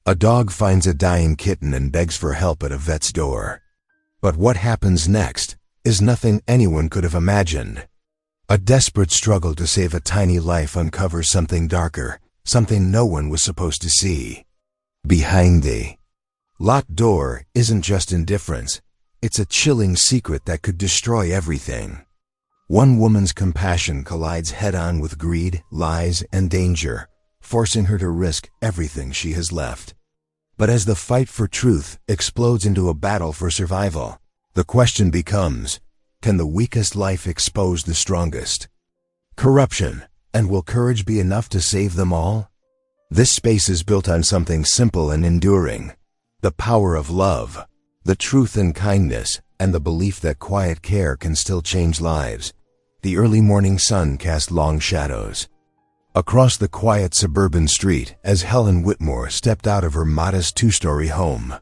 A dog finds a dying kitten and begs for help at a vet's door. But what happens next is nothing anyone could have imagined. A desperate struggle to save a tiny life uncovers something darker, something no one was supposed to see. Behind the locked door isn't just indifference, it's a chilling secret that could destroy everything. One woman's compassion collides head-on with greed, lies, and danger, forcing her to risk everything she has left. But as the fight for truth explodes into a battle for survival, the question becomes, can the weakest life expose the strongest? Corruption, and will courage be enough to save them all? This space is built on something simple and enduring: the power of love, the truth and kindness, and the belief that quiet care can still change lives. The early morning sun cast long shadows across the quiet suburban street as Helen Whitmore stepped out of her modest two-story home.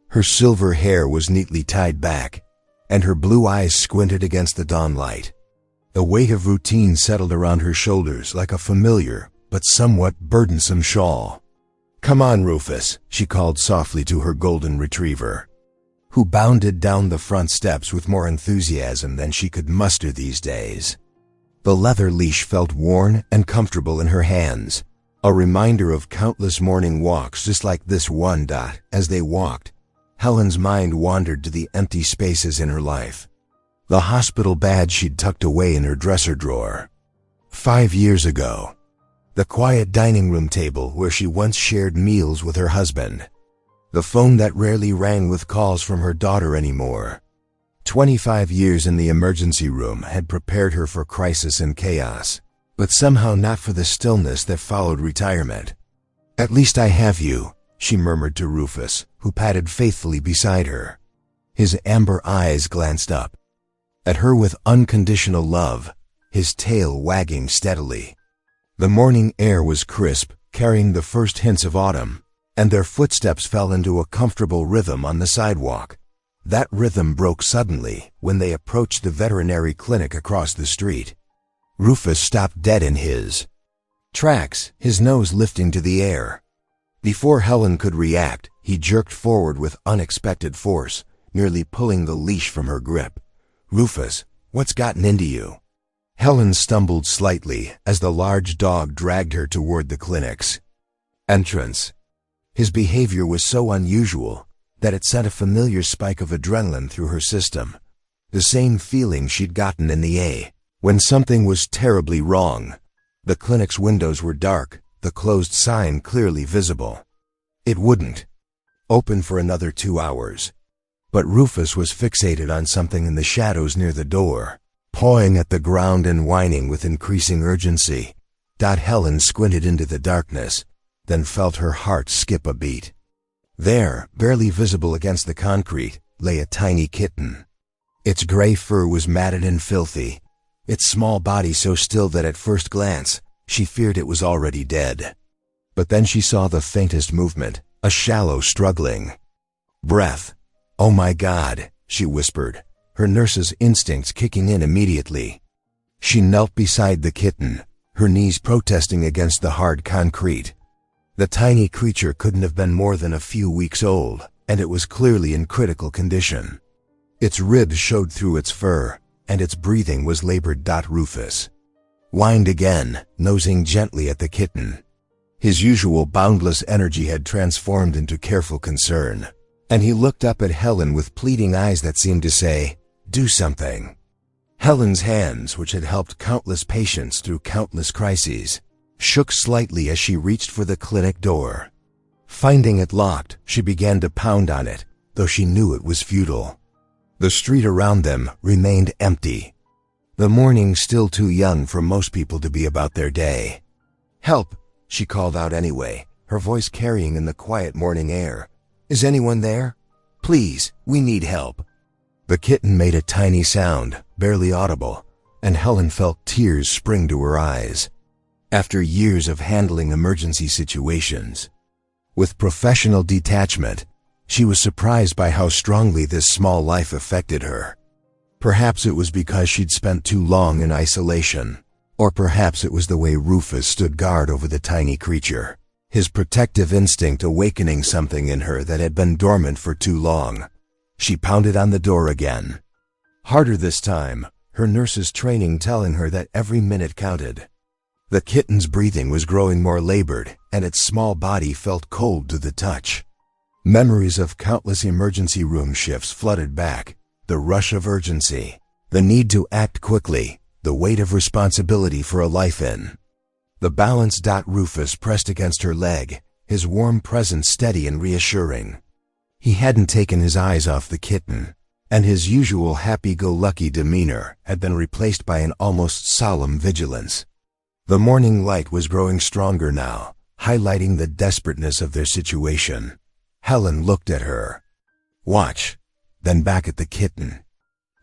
Her silver hair was neatly tied back, and her blue eyes squinted against the dawn light. The weight of routine settled around her shoulders like a familiar but somewhat burdensome shawl. "Come on, Rufus," she called softly to her golden retriever, who bounded down the front steps with more enthusiasm than she could muster these days. The leather leash felt worn and comfortable in her hands, a reminder of countless morning walks just like this one. As they walked, Helen's mind wandered to the empty spaces in her life. The hospital badge she'd tucked away in her dresser drawer 5 years ago. The quiet dining room table where she once shared meals with her husband. The phone that rarely rang with calls from her daughter anymore. 25 years in the emergency room had prepared her for crisis and chaos, but somehow not for the stillness that followed retirement. "At least I have you," she murmured to Rufus, who padded faithfully beside her. His amber eyes glanced up at her with unconditional love, his tail wagging steadily. The morning air was crisp, carrying the first hints of autumn, and their footsteps fell into a comfortable rhythm on the sidewalk. That rhythm broke suddenly when they approached the veterinary clinic across the street. Rufus stopped dead in his tracks, his nose lifting to the air. Before Helen could react, he jerked forward with unexpected force, nearly pulling the leash from her grip. "Rufus, what's gotten into you?" Helen stumbled slightly as the large dog dragged her toward the clinic's entrance. His behavior was so unusual that it sent a familiar spike of adrenaline through her system, the same feeling she'd gotten in the A when something was terribly wrong. The clinic's windows were dark, the closed sign clearly visible. It wouldn't open for another 2 hours. But Rufus was fixated on something in the shadows near the door, pawing at the ground and whining with increasing urgency. Helen squinted into the darkness, then felt her heart skip a beat. There, barely visible against the concrete, lay a tiny kitten. Its gray fur was matted and filthy, its small body so still that at first glance, she feared it was already dead. But then she saw the faintest movement, a shallow struggling breath. "Oh my God," she whispered, her nurse's instincts kicking in immediately. She knelt beside the kitten, her knees protesting against the hard concrete. The tiny creature couldn't have been more than a few weeks old, and it was clearly in critical condition. Its ribs showed through its fur, and its breathing was labored. Rufus whined again, nosing gently at the kitten. His usual boundless energy had transformed into careful concern, and he looked up at Helen with pleading eyes that seemed to say, "Do something." Helen's hands, which had helped countless patients through countless crises, shook slightly as she reached for the clinic door. Finding it locked, she began to pound on it, though she knew it was futile. The street around them remained empty. The morning still too young for most people to be about their day. "Help," she called out anyway, her voice carrying in the quiet morning air. "Is anyone there? Please, we need help." The kitten made a tiny sound, barely audible, and Helen felt tears spring to her eyes. After years of handling emergency situations with professional detachment, she was surprised by how strongly this small life affected her. Perhaps it was because she'd spent too long in isolation, or perhaps it was the way Rufus stood guard over the tiny creature. his protective instinct awakening something in her that had been dormant for too long. She pounded on the door again. Harder this time, her nurse's training telling her that every minute counted. The kitten's breathing was growing more labored, and its small body felt cold to the touch. Memories of countless emergency room shifts flooded back, the rush of urgency, the need to act quickly, the weight of responsibility for a life in. The balanced Rufus pressed against her leg, his warm presence steady and reassuring. He hadn't taken his eyes off the kitten, and his usual happy-go-lucky demeanor had been replaced by an almost solemn vigilance. The morning light was growing stronger now, highlighting the desperateness of their situation. Helen looked at her. Watch, then back at the kitten.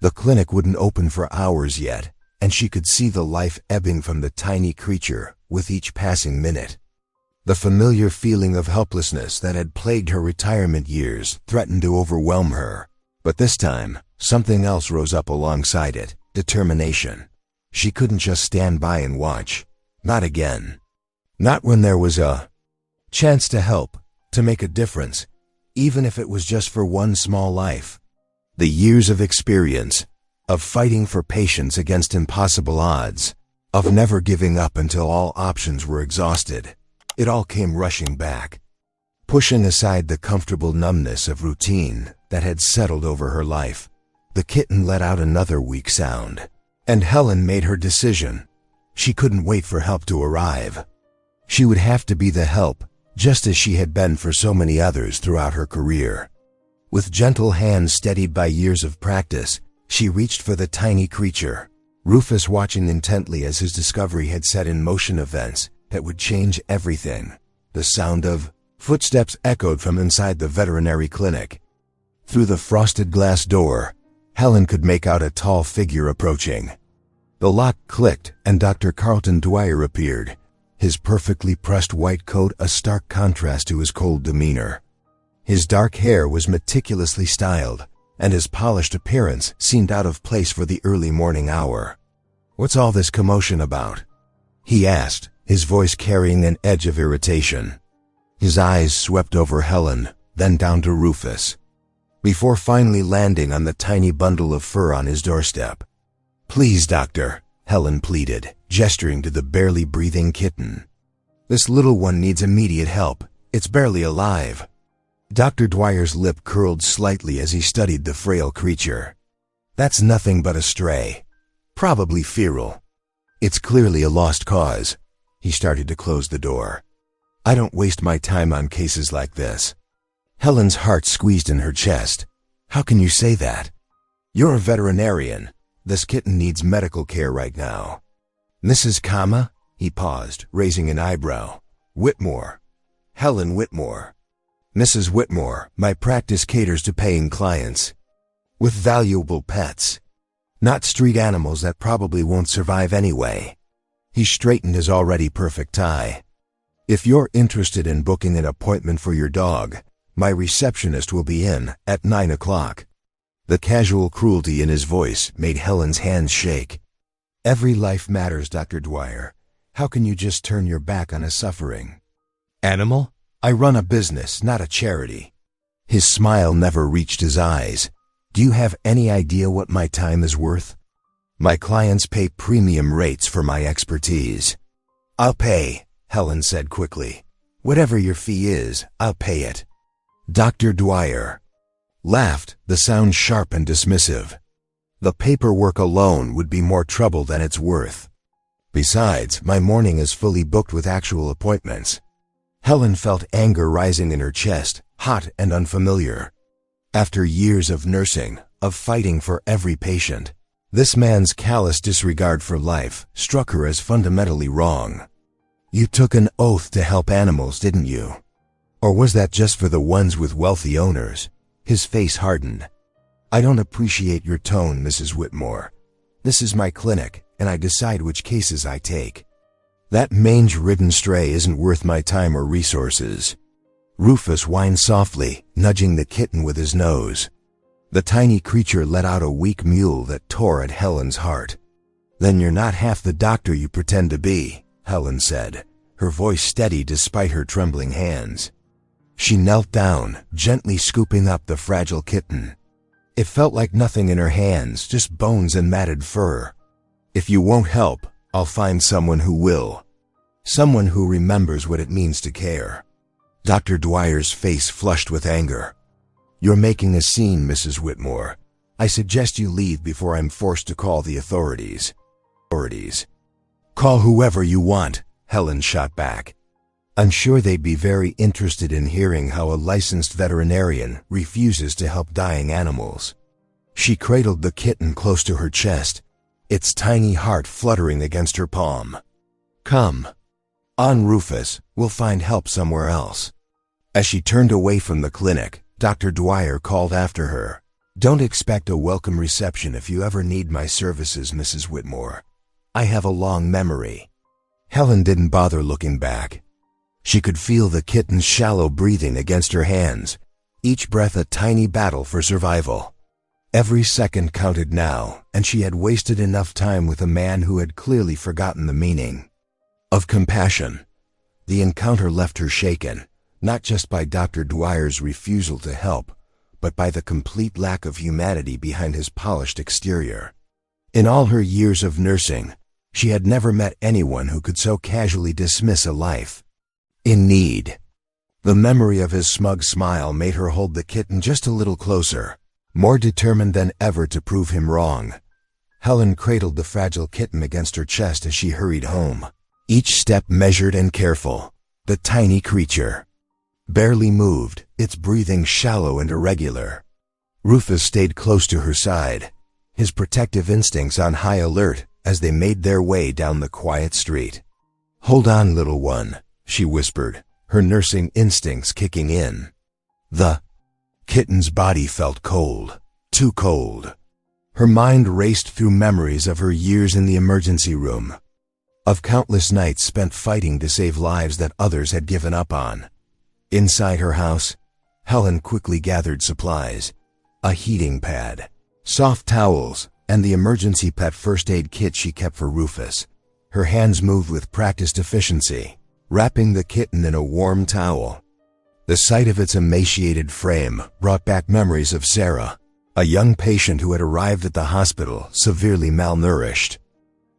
The clinic wouldn't open for hours yet, and she could see the life ebbing from the tiny creature with each passing minute. The familiar feeling of helplessness that had plagued her retirement years threatened to overwhelm her. But this time, something else rose up alongside it, determination. She couldn't just stand by and watch. Not again. Not when there was a chance to help, to make a difference, even if it was just for one small life. The years of experience, of fighting for patients against impossible odds, of never giving up until all options were exhausted, it all came rushing back. Pushing aside the comfortable numbness of routine that had settled over her life, the kitten let out another weak sound, and Helen made her decision. She couldn't wait for help to arrive. She would have to be the help, just as she had been for so many others throughout her career. With gentle hands steadied by years of practice, she reached for the tiny creature, Rufus watching intently as his discovery had set in motion events that would change everything. The sound of footsteps echoed from inside the veterinary clinic. Through the frosted glass door, Helen could make out a tall figure approaching. The lock clicked and Dr. Carlton Dwyer appeared, his perfectly pressed white coat a stark contrast to his cold demeanor. His dark hair was meticulously styled, and his polished appearance seemed out of place for the early morning hour. "What's all this commotion about?" he asked, his voice carrying an edge of irritation. His eyes swept over Helen, then down to Rufus, before finally landing on the tiny bundle of fur on his doorstep. "Please, doctor," Helen pleaded, gesturing to the barely breathing kitten. "This little one needs immediate help. It's barely alive." Dr. Dwyer's lip curled slightly as he studied the frail creature. "That's nothing but a stray. Probably feral. It's clearly a lost cause." He started to close the door. "I don't waste my time on cases like this." Helen's heart squeezed in her chest. "How can you say that? You're a veterinarian. This kitten needs medical care right now." "Mrs. Kama?" He paused, raising an eyebrow. "Whitmore. Helen Whitmore." "Mrs. Whitmore, my practice caters to paying clients with valuable pets, not street animals that probably won't survive anyway." He straightened his already perfect tie. "If you're interested in booking an appointment for your dog, my receptionist will be in at 9 o'clock. The casual cruelty in his voice made Helen's hands shake. "Every life matters, Dr. Dwyer. How can you just turn your back on a suffering animal? I run a business, not a charity." His smile never reached his eyes. "Do you have any idea what my time is worth? My clients pay premium rates for my expertise." "I'll pay," Helen said quickly. "Whatever your fee is, I'll pay it." Dr. Dwyer laughed, the sound sharp and dismissive. "The paperwork alone would be more trouble than it's worth. Besides, my morning is fully booked with actual appointments." Helen felt anger rising in her chest, hot and unfamiliar. After years of nursing, of fighting for every patient, this man's callous disregard for life struck her as fundamentally wrong. "You took an oath to help animals, didn't you? Or was that just for the ones with wealthy owners?" His face hardened. "I don't appreciate your tone, Mrs. Whitmore. This is my clinic, and I decide which cases I take. That mange-ridden stray isn't worth my time or resources." Rufus whined softly, nudging the kitten with his nose. The tiny creature let out a weak mewl that tore at Helen's heart. "Then you're not half the doctor you pretend to be," Helen said, her voice steady despite her trembling hands. She knelt down, gently scooping up the fragile kitten. It felt like nothing in her hands, just bones and matted fur. "If you won't help, I'll find someone who will. Someone who remembers what it means to care." Dr. Dwyer's face flushed with anger. "You're making a scene, Mrs. Whitmore. I suggest you leave before I'm forced to call the authorities." "Call whoever you want," Helen shot back. "I'm sure they'd be very interested in hearing how a licensed veterinarian refuses to help dying animals." She cradled the kitten close to her chest, its tiny heart fluttering against her palm. "Come on, Rufus, we'll find help somewhere else." As she turned away from the clinic, Dr. Dwyer called after her. "Don't expect a welcome reception if you ever need my services, Mrs. Whitmore. I have a long memory." Helen didn't bother looking back. She could feel the kitten's shallow breathing against her hands, each breath a tiny battle for survival. Every second counted now, and she had wasted enough time with a man who had clearly forgotten the meaning of compassion. The encounter left her shaken, not just by Dr. Dwyer's refusal to help, but by the complete lack of humanity behind his polished exterior. In all her years of nursing, she had never met anyone who could so casually dismiss a life in need. The memory of his smug smile made her hold the kitten just a little closer, more determined than ever to prove him wrong. Helen cradled the fragile kitten against her chest as she hurried home, each step measured and careful. The tiny creature barely moved, its breathing shallow and irregular. Rufus stayed close to her side, his protective instincts on high alert as they made their way down the quiet street. "Hold on, little one," she whispered, her nursing instincts kicking in. The kitten's body felt cold, too cold. Her mind raced through memories of her years in the emergency room, of countless nights spent fighting to save lives that others had given up on. Inside her house, Helen quickly gathered supplies: a heating pad, soft towels, and the emergency pet first aid kit she kept for Rufus. Her hands moved with practiced efficiency, wrapping the kitten in a warm towel. The sight of its emaciated frame brought back memories of Sarah, a young patient who had arrived at the hospital severely malnourished.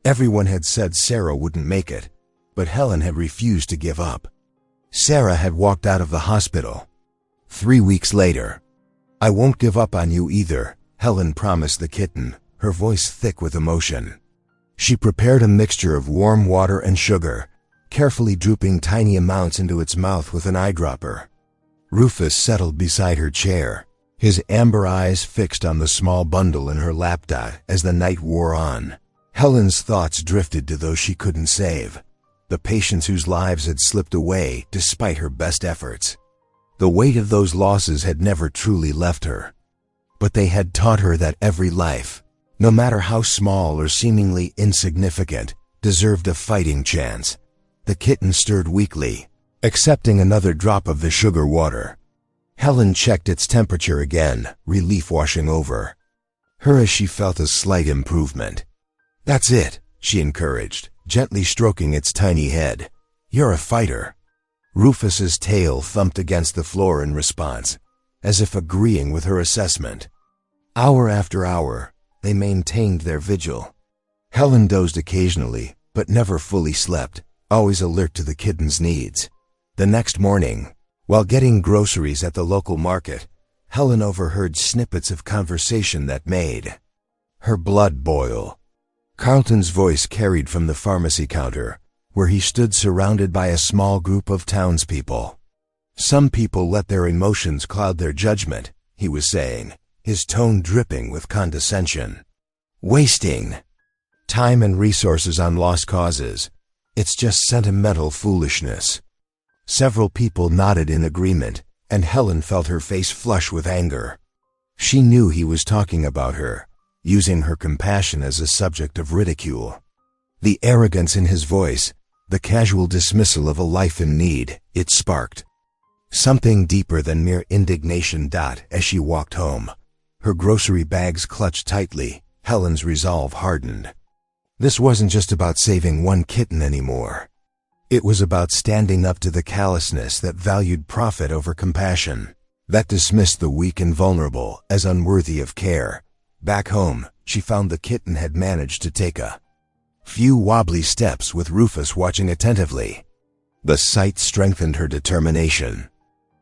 Everyone had said Sarah wouldn't make it, but Helen had refused to give up. Sarah had walked out of the hospital 3 weeks later. "I won't give up on you either," Helen promised the kitten, her voice thick with emotion. She prepared a mixture of warm water and sugar, carefully drooping tiny amounts into its mouth with an eyedropper. Rufus settled beside her chair, his amber eyes fixed on the small bundle in her lap as the night wore on. Helen's thoughts drifted to those she couldn't save, the patients whose lives had slipped away despite her best efforts. The weight of those losses had never truly left her, but they had taught her that every life, no matter how small or seemingly insignificant, deserved a fighting chance. The kitten stirred weakly, accepting another drop of the sugar water. Helen checked its temperature again, relief washing over her as she felt a slight improvement. "That's it," she encouraged, gently stroking its tiny head. "You're a fighter." Rufus's tail thumped against the floor in response, as if agreeing with her assessment. Hour after hour, they maintained their vigil. Helen dozed occasionally, but never fully slept, always alert to the kitten's needs. The next morning, while getting groceries at the local market, Helen overheard snippets of conversation that made her blood boil. Carlton's voice carried from the pharmacy counter, where he stood surrounded by a small group of townspeople. "Some people let their emotions cloud their judgment," he was saying, his tone dripping with condescension. "Wasting time and resources on lost causes. It's just sentimental foolishness." Several people nodded in agreement, and Helen felt her face flush with anger. She knew he was talking about her, using her compassion as a subject of ridicule. The arrogance in his voice, the casual dismissal of a life in need, it sparked something deeper than mere indignation. As she walked home, her grocery bags clutched tightly, Helen's resolve hardened. This wasn't just about saving one kitten anymore. It was about standing up to the callousness that valued profit over compassion, that dismissed the weak and vulnerable as unworthy of care. Back home, she found the kitten had managed to take a few wobbly steps with Rufus watching attentively. The sight strengthened her determination.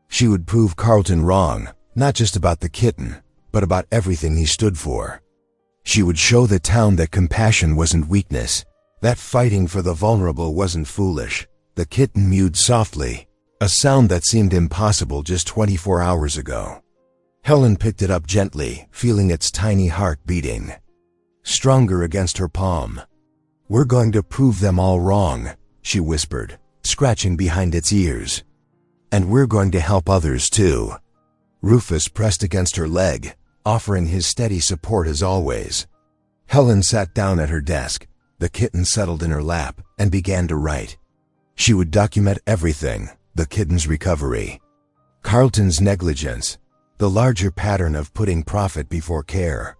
She would prove Carlton wrong, not just about the kitten, but about everything he stood for. She would show the town that compassion wasn't weakness, that fighting for the vulnerable wasn't foolish. The kitten mewed softly, a sound that seemed impossible just 24 hours ago. Helen picked it up gently, feeling its tiny heart beating stronger against her palm. "We're going to prove them all wrong," she whispered, scratching behind its ears. "And we're going to help others too." Rufus pressed against her leg, offering his steady support as always. Helen sat down at her desk. The kitten settled in her lap and began to write. She would document everything: the kitten's recovery, Carlton's negligence, the larger pattern of putting profit before care.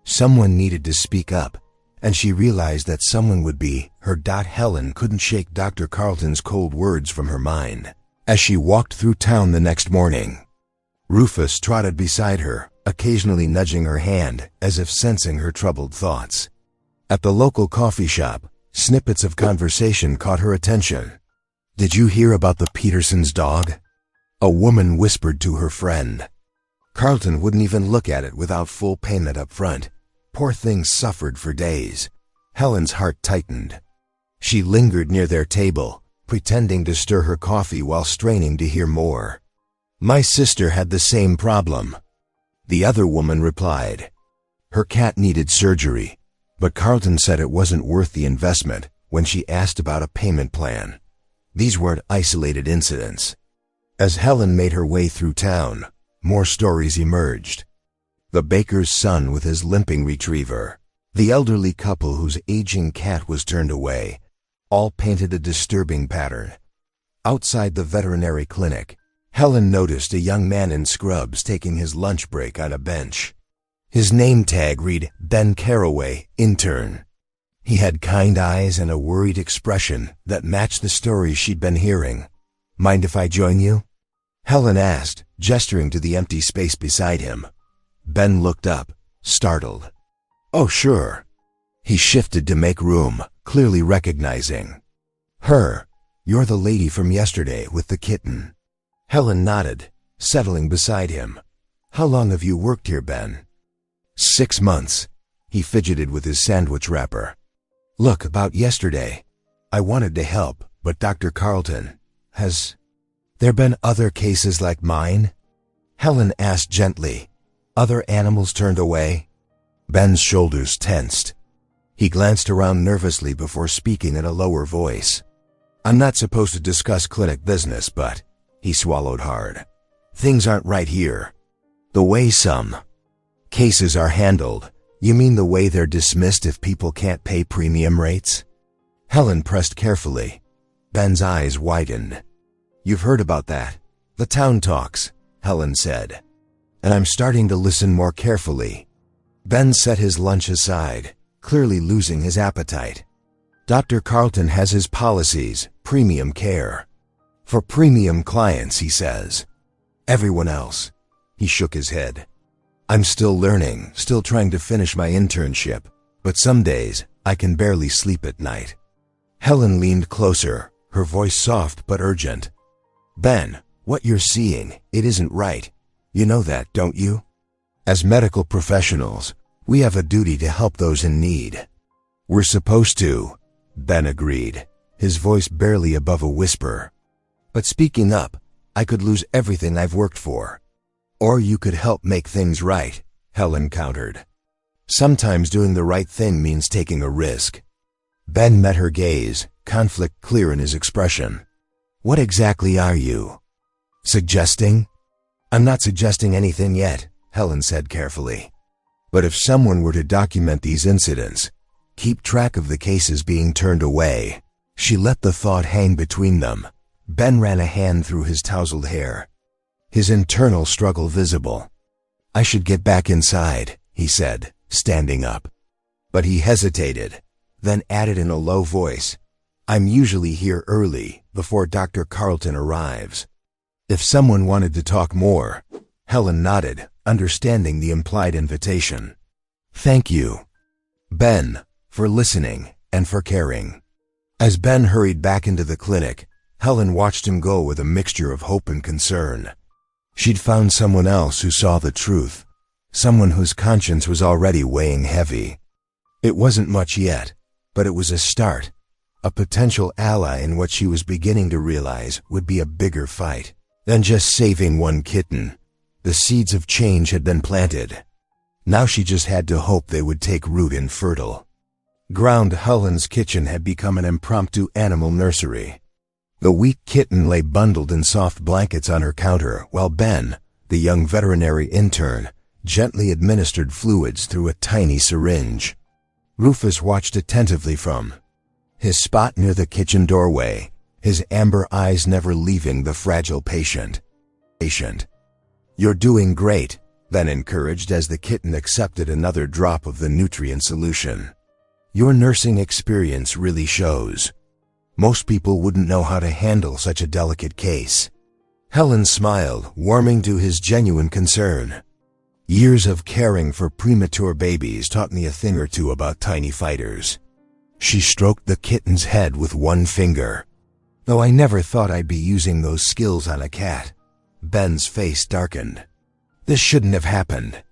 Someone needed to speak up, and she realized that someone would be her. Helen couldn't shake Dr. Carlton's cold words from her mind. As she walked through town the next morning, Rufus trotted beside her, occasionally nudging her hand as if sensing her troubled thoughts. At the local coffee shop, snippets of conversation caught her attention. "Did you hear about the Petersons' dog?" a woman whispered to her friend. Carlton wouldn't even look at it without full payment up front. Poor thing suffered for days. Helen's heart tightened. She lingered near their table, pretending to stir her coffee while straining to hear more. "My sister had the same problem," the other woman replied. Her cat needed surgery, but Carlton said it wasn't worth the investment when she asked about a payment plan. These weren't isolated incidents. As Helen made her way through town, more stories emerged. The baker's son with his limping retriever, the elderly couple whose aging cat was turned away, all painted a disturbing pattern. Outside the veterinary clinic, Helen noticed a young man in scrubs taking his lunch break on a bench. His name tag read Ben Caraway, intern. He had kind eyes and a worried expression that matched the stories she'd been hearing. "Mind if I join you?" Helen asked, gesturing to the empty space beside him. Ben looked up, startled. "Oh, sure." He shifted to make room, clearly recognizing her. "You're the lady from yesterday with the kitten." Helen nodded, settling beside him. "How long have you worked here, Ben?" 6 months. He fidgeted with his sandwich wrapper. "Look, about yesterday. I wanted to help, but Dr. Carlton, has there been other cases like mine?" Helen asked gently. "Other animals turned away?" Ben's shoulders tensed. He glanced around nervously before speaking in a lower voice. "I'm not supposed to discuss clinic business, but," he swallowed hard, "things aren't right here. The way some cases are handled." "You mean the way they're dismissed if people can't pay premium rates?" Helen pressed carefully. Ben's eyes widened. "You've heard about that. The town talks," Helen said. "And I'm starting to listen more carefully." Ben set his lunch aside, clearly losing his appetite. "Dr. Carlton has his policies, premium care. For premium clients, he says. Everyone else." He shook his head. "I'm still learning, still trying to finish my internship, but some days I can barely sleep at night." Helen leaned closer, her voice soft but urgent. "Ben, what you're seeing, it isn't right. You know that, don't you? As medical professionals, we have a duty to help those in need." "We're supposed to," Ben agreed, his voice barely above a whisper. "But speaking up, I could lose everything I've worked for." "Or you could help make things right," Helen countered. "Sometimes doing the right thing means taking a risk." Ben met her gaze, conflict clear in his expression. "What exactly are you suggesting?" "I'm not suggesting anything yet," Helen said carefully. "But if someone were to document these incidents, keep track of the cases being turned away." She let the thought hang between them. Ben ran a hand through his tousled hair, his internal struggle visible. "I should get back inside," he said, standing up. But he hesitated, then added in a low voice, I'm usually here early, before Dr. Carlton arrives. If someone wanted to talk more, Helen nodded, understanding the implied invitation. Thank you, Ben, for listening and for caring. As Ben hurried back into the clinic, Helen watched him go with a mixture of hope and concern. She'd found someone else who saw the truth, someone whose conscience was already weighing heavy. It wasn't much yet, but it was a start, a potential ally in what she was beginning to realize would be a bigger fight than just saving one kitten. The seeds of change had been planted. Now she just had to hope they would take root in fertile ground. Helen's kitchen had become an impromptu animal nursery. The weak kitten lay bundled in soft blankets on her counter while Ben, the young veterinary intern, gently administered fluids through a tiny syringe. Rufus watched attentively from his spot near the kitchen doorway, his amber eyes never leaving the fragile patient. You're doing great, Ben encouraged as the kitten accepted another drop of the nutrient solution. Your nursing experience really shows. Most people wouldn't know how to handle such a delicate case. Helen smiled, warming to his genuine concern. Years of caring for premature babies taught me a thing or two about tiny fighters. She stroked the kitten's head with one finger. Though I never thought I'd be using those skills on a cat. Ben's face darkened. This shouldn't have happened.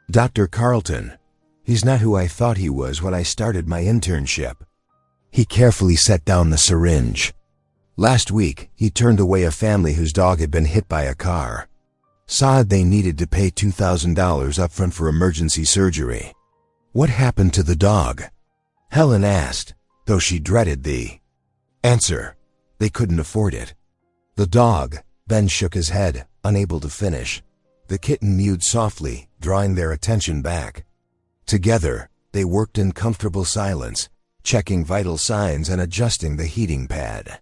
Dr. Carlton, he's not who I thought he was when I started my internship. He carefully set down the syringe. Last week, he turned away a family whose dog had been hit by a car. Said they needed to pay $2,000 upfront for emergency surgery. What happened to the dog? Helen asked, though she dreaded the answer. They couldn't afford it. The dog, Ben shook his head, unable to finish. The kitten mewed softly, drawing their attention back. Together, they worked in comfortable silence, checking vital signs and adjusting the heating pad.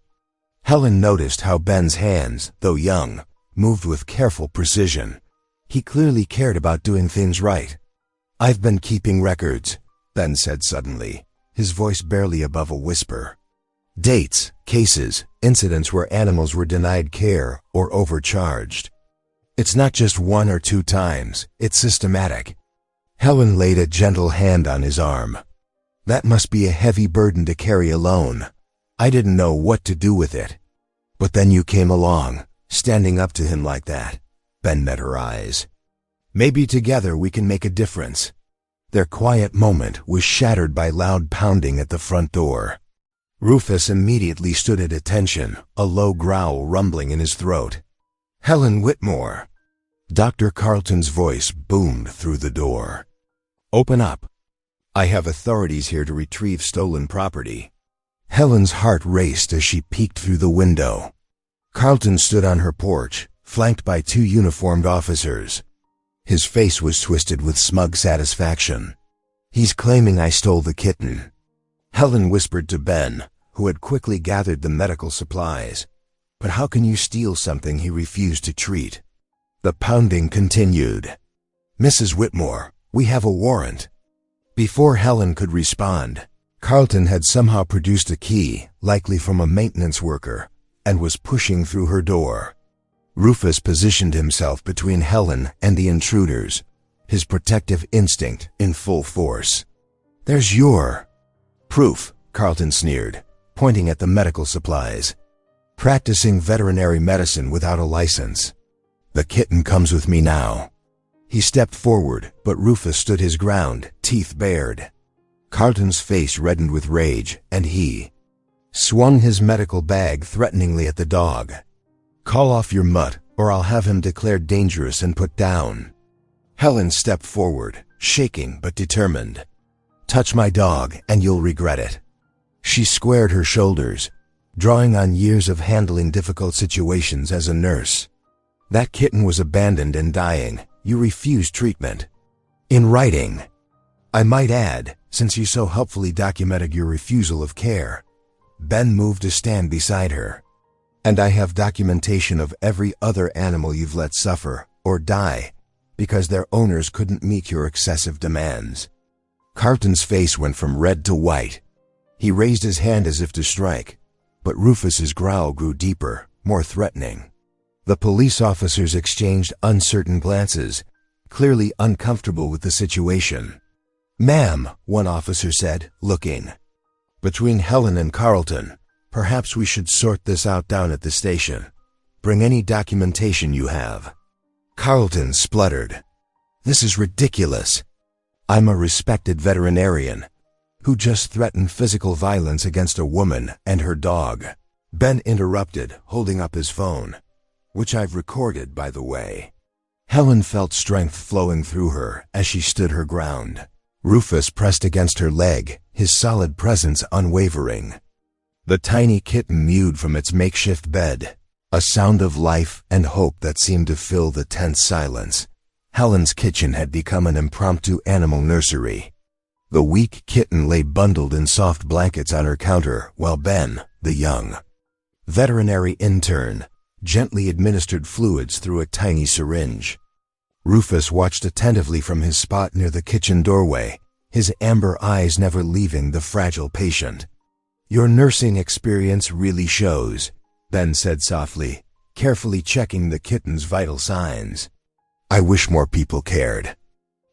Helen noticed how Ben's hands, though young, moved with careful precision. He clearly cared about doing things right. I've been keeping records, Ben said suddenly, his voice barely above a whisper. Dates, cases, incidents where animals were denied care or overcharged. It's not just one or two times, it's systematic. Helen laid a gentle hand on his arm. That must be a heavy burden to carry alone. I didn't know what to do with it. But then you came along, standing up to him like that. Ben met her eyes. Maybe together we can make a difference. Their quiet moment was shattered by loud pounding at the front door. Rufus immediately stood at attention, a low growl rumbling in his throat. Helen Whitmore. Dr. Carlton's voice boomed through the door. Open up. I have authorities here to retrieve stolen property. Helen's heart raced as she peeked through the window. Carlton stood on her porch, flanked by two uniformed officers. His face was twisted with smug satisfaction. He's claiming I stole the kitten. Helen whispered to Ben, who had quickly gathered the medical supplies. But how can you steal something he refused to treat? The pounding continued. Mrs. Whitmore, we have a warrant. Before Helen could respond, Carlton had somehow produced a key, likely from a maintenance worker, and was pushing through her door. Rufus positioned himself between Helen and the intruders, his protective instinct in full force. There's your proof, Carlton sneered, pointing at the medical supplies. Practicing veterinary medicine without a license. The kitten comes with me now. He stepped forward, but Rufus stood his ground, teeth bared. Carlton's face reddened with rage, and he swung his medical bag threateningly at the dog. Call off your mutt, or I'll have him declared dangerous and put down. Helen stepped forward, shaking but determined. Touch my dog, and you'll regret it. She squared her shoulders, drawing on years of handling difficult situations as a nurse. That kitten was abandoned and dying. You refused treatment. In writing. I might add, since you so helpfully documented your refusal of care. Ben moved to stand beside her. And I have documentation of every other animal you've let suffer or die because their owners couldn't meet your excessive demands. Carlton's face went from red to white. He raised his hand as if to strike, But Rufus's growl grew deeper, more threatening. The police officers exchanged uncertain glances, clearly uncomfortable with the situation. "Ma'am," one officer said, looking. "Between Helen and Carlton, perhaps we should sort this out down at the station. Bring any documentation you have." Carlton spluttered. "This is ridiculous. I'm a respected veterinarian who just threatened physical violence against a woman and her dog." Ben interrupted, holding up his phone, "which I've recorded, by the way." Helen felt strength flowing through her as she stood her ground. Rufus pressed against her leg, his solid presence unwavering. The tiny kitten mewed from its makeshift bed, a sound of life and hope that seemed to fill the tense silence. Helen's kitchen had become an impromptu animal nursery. The weak kitten lay bundled in soft blankets on her counter while Ben, the young veterinary intern, gently administered fluids through a tiny syringe. Rufus watched attentively from his spot near the kitchen doorway, his amber eyes never leaving the fragile patient. "Your nursing experience really shows," Ben said softly, carefully checking the kitten's vital signs. "I wish more people cared."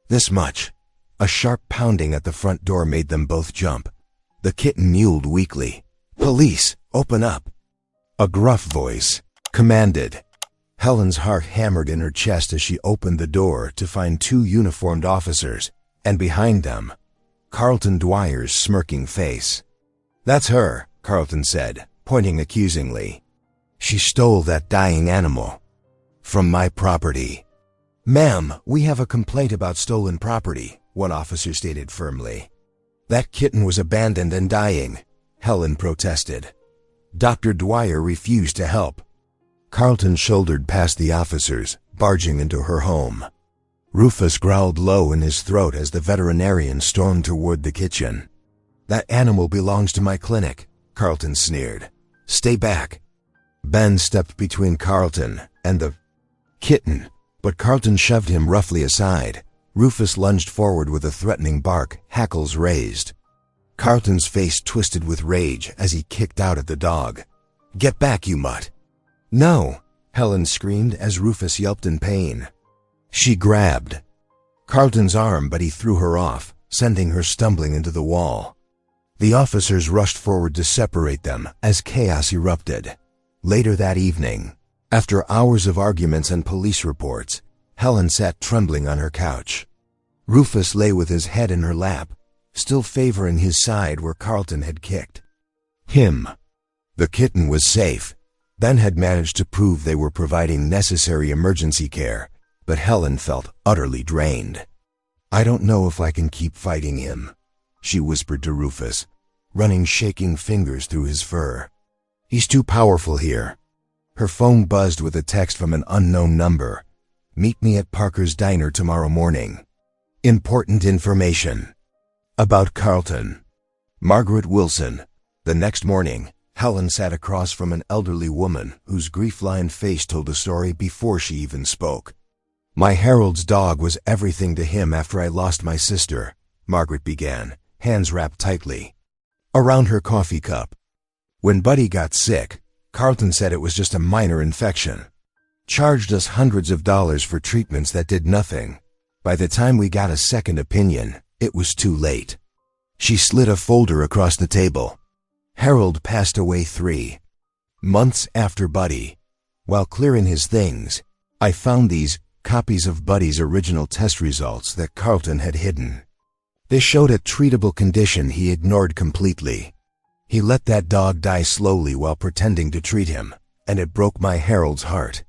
This much. A sharp pounding at the front door made them both jump. The kitten mewed weakly. "Police, open up!" A gruff voice commanded. Helen's heart hammered in her chest as she opened the door to find two uniformed officers, and behind them, Carlton Dwyer's smirking face. "That's her," Carlton said, pointing accusingly. "She stole that dying animal from my property." "Ma'am, we have a complaint about stolen property," one officer stated firmly. "That kitten was abandoned and dying," Helen protested. Dr. Dwyer refused to help. Carlton shouldered past the officers, barging into her home. Rufus growled low in his throat as the veterinarian stormed toward the kitchen. "That animal belongs to my clinic," Carlton sneered. "Stay back." Ben stepped between Carlton and the kitten, but Carlton shoved him roughly aside. Rufus lunged forward with a threatening bark, hackles raised. Carlton's face twisted with rage as he kicked out at the dog. "Get back, you mutt!" "No!" Helen screamed as Rufus yelped in pain. She grabbed Carlton's arm, but he threw her off, sending her stumbling into the wall. The officers rushed forward to separate them as chaos erupted. Later that evening, after hours of arguments and police reports, Helen sat trembling on her couch. Rufus lay with his head in her lap, still favoring his side where Carlton had kicked him. The kitten was safe. Ben had managed to prove they were providing necessary emergency care, but Helen felt utterly drained. "I don't know if I can keep fighting him," she whispered to Rufus, running shaking fingers through his fur. "He's too powerful here." Her phone buzzed with a text from an unknown number. "Meet me at Parker's Diner tomorrow morning. Important information about Carlton. Margaret Wilson." The next morning, Helen sat across from an elderly woman whose grief-lined face told a story before she even spoke. "My Harold's dog was everything to him after I lost my sister," Margaret began, hands wrapped tightly around her coffee cup. "When Buddy got sick, Carlton said it was just a minor infection. Charged us hundreds of dollars for treatments that did nothing. By the time we got a second opinion, it was too late." She slid a folder across the table. "Harold passed away 3 months after Buddy. While clearing his things, I found these copies of Buddy's original test results that Carlton had hidden. They showed a treatable condition he ignored completely. He let that dog die slowly while pretending to treat him, and it broke my Harold's heart."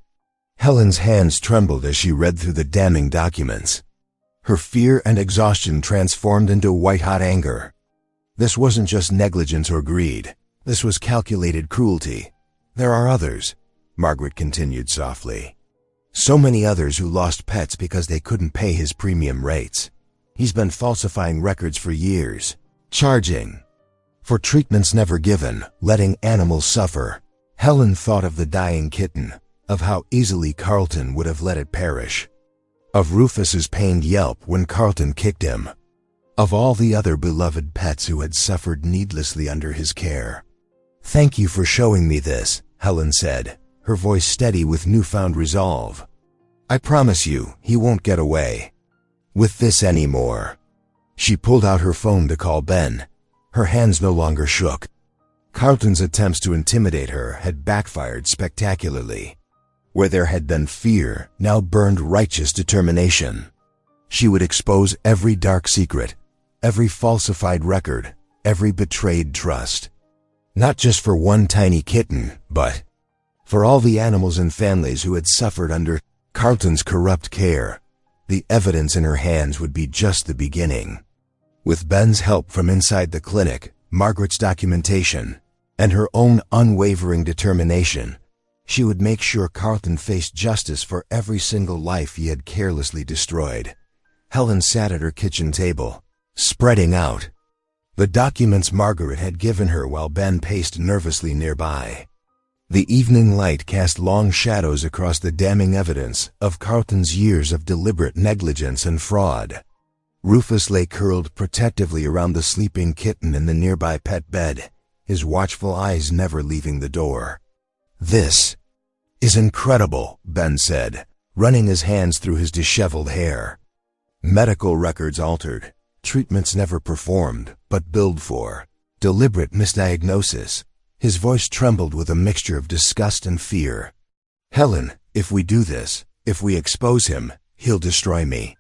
Helen's hands trembled as she read through the damning documents. Her fear and exhaustion transformed into white-hot anger. This wasn't just negligence or greed. This was calculated cruelty. "There are others," Margaret continued softly. "So many others who lost pets because they couldn't pay his premium rates. He's been falsifying records for years, charging for treatments never given, letting animals suffer." Helen thought of the dying kitten, of how easily Carlton would have let it perish, of Rufus's pained yelp when Carlton kicked him, of all the other beloved pets who had suffered needlessly under his care. "Thank you for showing me this," Helen said, her voice steady with newfound resolve. "I promise you, he won't get away with this anymore." She pulled out her phone to call Ben. Her hands no longer shook. Carlton's attempts to intimidate her had backfired spectacularly. Where there had been fear, now burned righteous determination. She would expose every dark secret, every falsified record, every betrayed trust. Not just for one tiny kitten, but for all the animals and families who had suffered under Carlton's corrupt care. The evidence in her hands would be just the beginning. With Ben's help from inside the clinic, Margaret's documentation, and her own unwavering determination, she would make sure Carlton faced justice for every single life he had carelessly destroyed. Helen sat at her kitchen table, spreading out the documents Margaret had given her while Ben paced nervously nearby. The evening light cast long shadows across the damning evidence of Carlton's years of deliberate negligence and fraud. Rufus lay curled protectively around the sleeping kitten in the nearby pet bed, his watchful eyes never leaving the door. "This is incredible," Ben said, running his hands through his disheveled hair. Medical records altered, treatments never performed, but billed for, deliberate misdiagnosis. His voice trembled with a mixture of disgust and fear. "Helen, if we do this, if we expose him, he'll destroy me.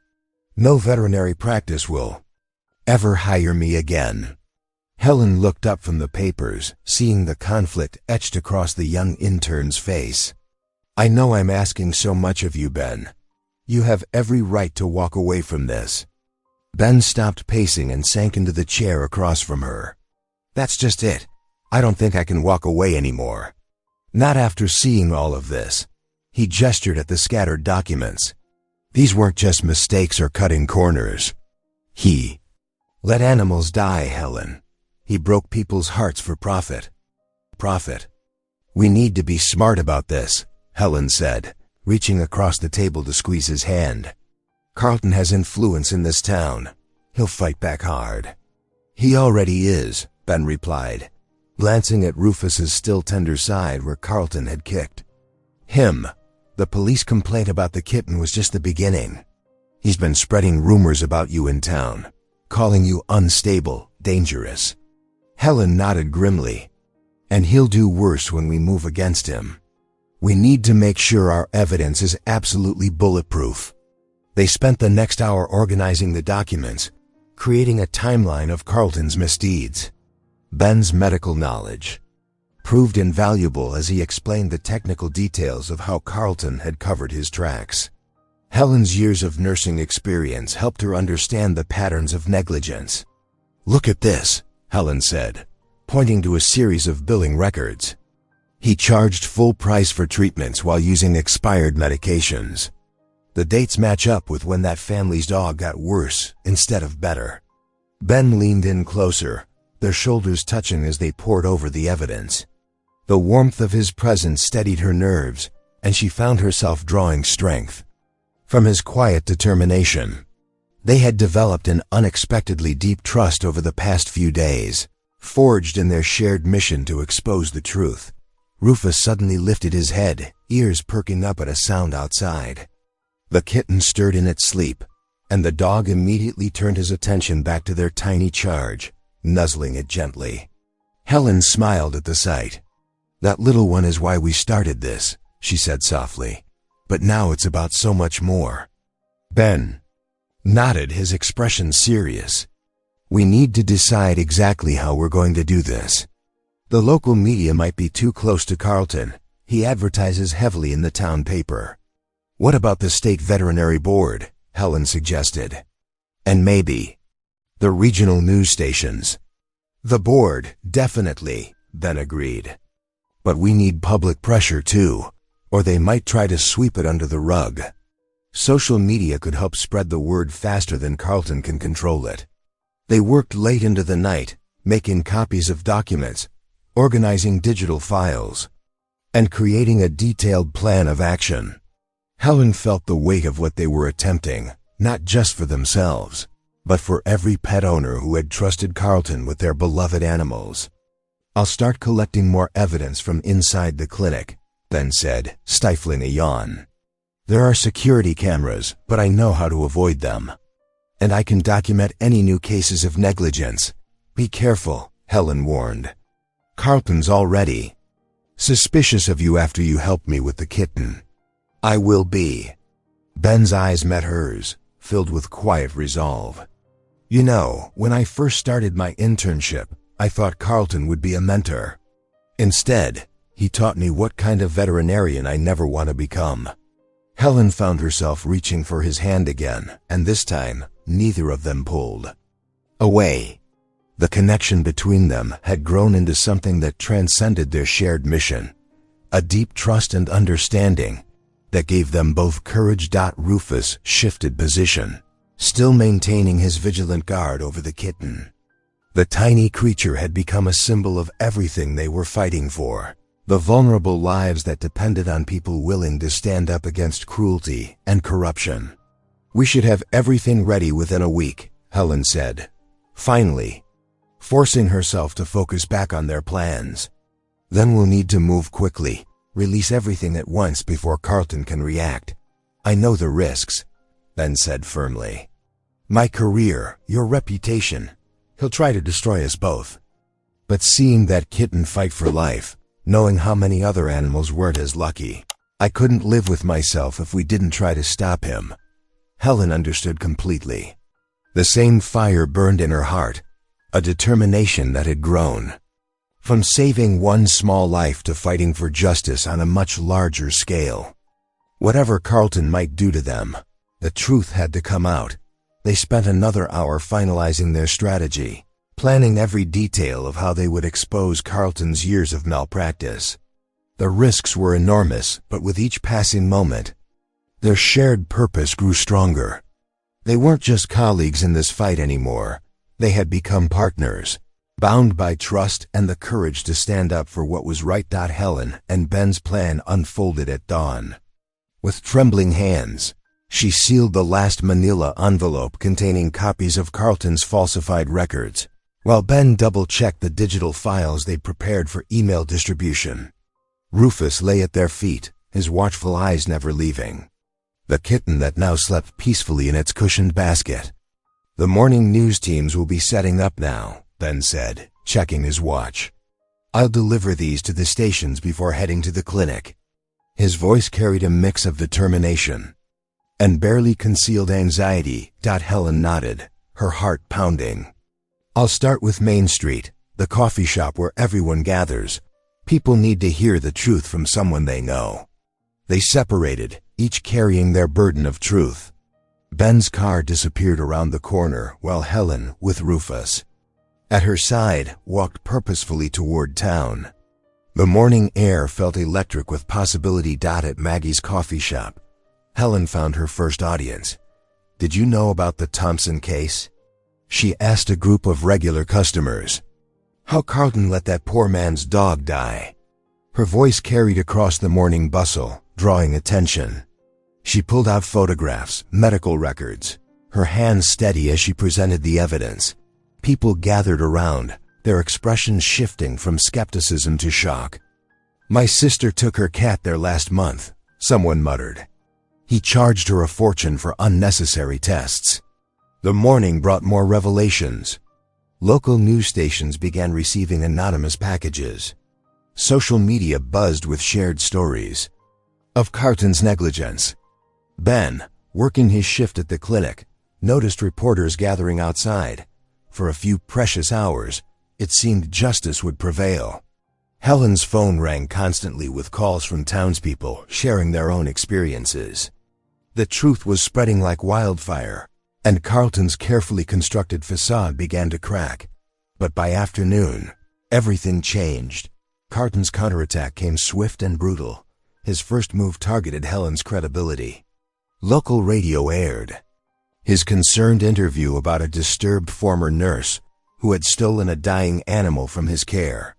No veterinary practice will ever hire me again." Helen looked up from the papers, seeing the conflict etched across the young intern's face. "I know I'm asking so much of you, Ben. You have every right to walk away from this." Ben stopped pacing and sank into the chair across from her. "That's just it. I don't think I can walk away anymore. Not after seeing all of this." He gestured at the scattered documents. "These weren't just mistakes or cutting corners. He let animals die, Helen. He broke people's hearts for profit. Profit. We need to be smart about this," Helen said, reaching across the table to squeeze his hand. "Carlton has influence in this town. He'll fight back hard." "He already is," Ben replied, glancing at Rufus's still tender side where Carlton had kicked him. "The police complaint about the kitten was just the beginning. He's been spreading rumors about you in town, calling you unstable, dangerous." Helen nodded grimly. "And he'll do worse when we move against him. We need to make sure our evidence is absolutely bulletproof." They spent the next hour organizing the documents, creating a timeline of Carlton's misdeeds. Ben's medical knowledge proved invaluable as he explained the technical details of how Carlton had covered his tracks. Helen's years of nursing experience helped her understand the patterns of negligence. "Look at this," Helen said, pointing to a series of billing records. "He charged full price for treatments while using expired medications. The dates match up with when that family's dog got worse instead of better." Ben leaned in closer, their shoulders touching as they pored over the evidence. The warmth of his presence steadied her nerves, and she found herself drawing strength from his quiet determination. They had developed an unexpectedly deep trust over the past few days, forged in their shared mission to expose the truth. Rufus suddenly lifted his head, ears perking up at a sound outside. The kitten stirred in its sleep, and the dog immediately turned his attention back to their tiny charge, nuzzling it gently. Helen smiled at the sight. "That little one is why we started this," she said softly. "But now it's about so much more." Ben nodded, his expression serious. "We need to decide exactly how we're going to do this. The local media might be too close to Carlton. He advertises heavily in the town paper." "What about the state veterinary board?" Helen suggested. "And maybe the regional news stations." "The board, definitely," Ben agreed. "But we need public pressure too, or they might try to sweep it under the rug. Social media could help spread the word faster than Carlton can control it." They worked late into the night, making copies of documents, organizing digital files, and creating a detailed plan of action. Helen felt the weight of what they were attempting, not just for themselves, but for every pet owner who had trusted Carlton with their beloved animals. I'll start collecting more evidence from inside the clinic, Ben said, stifling a yawn. There are security cameras, but I know how to avoid them. And I can document any new cases of negligence. Be careful, Helen warned. Carlton's already suspicious of you after you helped me with the kitten. I will be. Ben's eyes met hers, filled with quiet resolve. You know, when I first started my internship, I thought Carlton would be a mentor. Instead, he taught me what kind of veterinarian I never want to become. Helen found herself reaching for his hand again, and this time, neither of them pulled away. The connection between them had grown into something that transcended their shared mission, a deep trust and understanding that gave them both courage. Rufus shifted position, still maintaining his vigilant guard over the kitten. The tiny creature had become a symbol of everything they were fighting for, the vulnerable lives that depended on people willing to stand up against cruelty and corruption. We should have everything ready within a week, Helen said, finally, forcing herself to focus back on their plans. Then we'll need to move quickly, release everything at once before Carlton can react. I know the risks, Ben said firmly. My career, your reputation. He'll try to destroy us both. But seeing that kitten fight for life, knowing how many other animals weren't as lucky, I couldn't live with myself if we didn't try to stop him. Helen understood completely. The same fire burned in her heart, a determination that had grown. From saving one small life to fighting for justice on a much larger scale. Whatever Carlton might do to them, the truth had to come out. They spent another hour finalizing their strategy, planning every detail of how they would expose Carlton's years of malpractice. The risks were enormous, but with each passing moment, their shared purpose grew stronger. They weren't just colleagues in this fight anymore. They had become partners, bound by trust and the courage to stand up for what was right. Helen and Ben's plan unfolded at dawn. With trembling hands, she sealed the last manila envelope containing copies of Carlton's falsified records, while Ben double-checked the digital files they'd prepared for email distribution. Rufus lay at their feet, his watchful eyes never leaving the kitten that now slept peacefully in its cushioned basket. The morning news teams will be setting up now, Ben said, checking his watch. I'll deliver these to the stations before heading to the clinic. His voice carried a mix of determination and barely concealed anxiety. Helen nodded, her heart pounding. I'll start with Main Street, the coffee shop where everyone gathers. People need to hear the truth from someone they know. They separated, each carrying their burden of truth. Ben's car disappeared around the corner while Helen, with Rufus at her side, walked purposefully toward town. The morning air felt electric with possibility. At Maggie's coffee shop, Helen found her first audience. Did you know about the Thompson case? She asked a group of regular customers. How Carlton let that poor man's dog die. Her voice carried across the morning bustle, drawing attention. She pulled out photographs, medical records, her hands steady as she presented the evidence. People gathered around, their expressions shifting from skepticism to shock. My sister took her cat there last month, someone muttered. He charged her a fortune for unnecessary tests. The morning brought more revelations. Local news stations began receiving anonymous packages. Social media buzzed with shared stories of Carlton's negligence. Ben, working his shift at the clinic, noticed reporters gathering outside. For a few precious hours, it seemed justice would prevail. Helen's phone rang constantly with calls from townspeople sharing their own experiences. The truth was spreading like wildfire, and Carlton's carefully constructed facade began to crack. But by afternoon, everything changed. Carlton's counterattack came swift and brutal. His first move targeted Helen's credibility. Local radio aired his concerned interview about a disturbed former nurse who had stolen a dying animal from his care.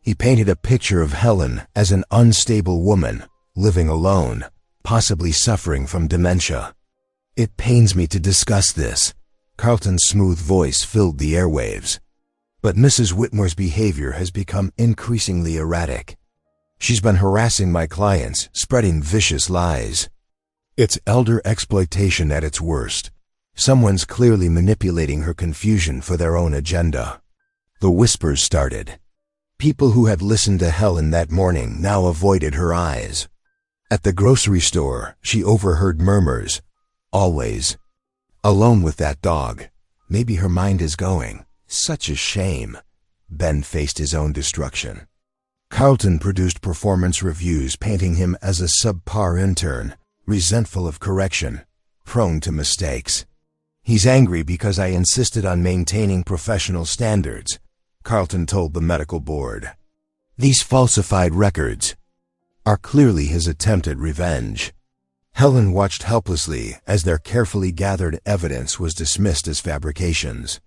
He painted a picture of Helen as an unstable woman, living alone, possibly suffering from dementia. It pains me to discuss this. Carlton's smooth voice filled the airwaves. But Mrs. Whitmore's behavior has become increasingly erratic. She's been harassing my clients, spreading vicious lies. It's elder exploitation at its worst. Someone's clearly manipulating her confusion for their own agenda. The whispers started. People who had listened to Helen that morning now avoided her eyes. At the grocery store, she overheard murmurs. Always. Alone with that dog. Maybe her mind is going. Such a shame. Ben faced his own destruction. Carlton produced performance reviews painting him as a subpar intern, resentful of correction, prone to mistakes. He's angry because I insisted on maintaining professional standards, Carlton told the medical board. These falsified records are clearly his attempt at revenge. Helen watched helplessly as their carefully gathered evidence was dismissed as fabrications.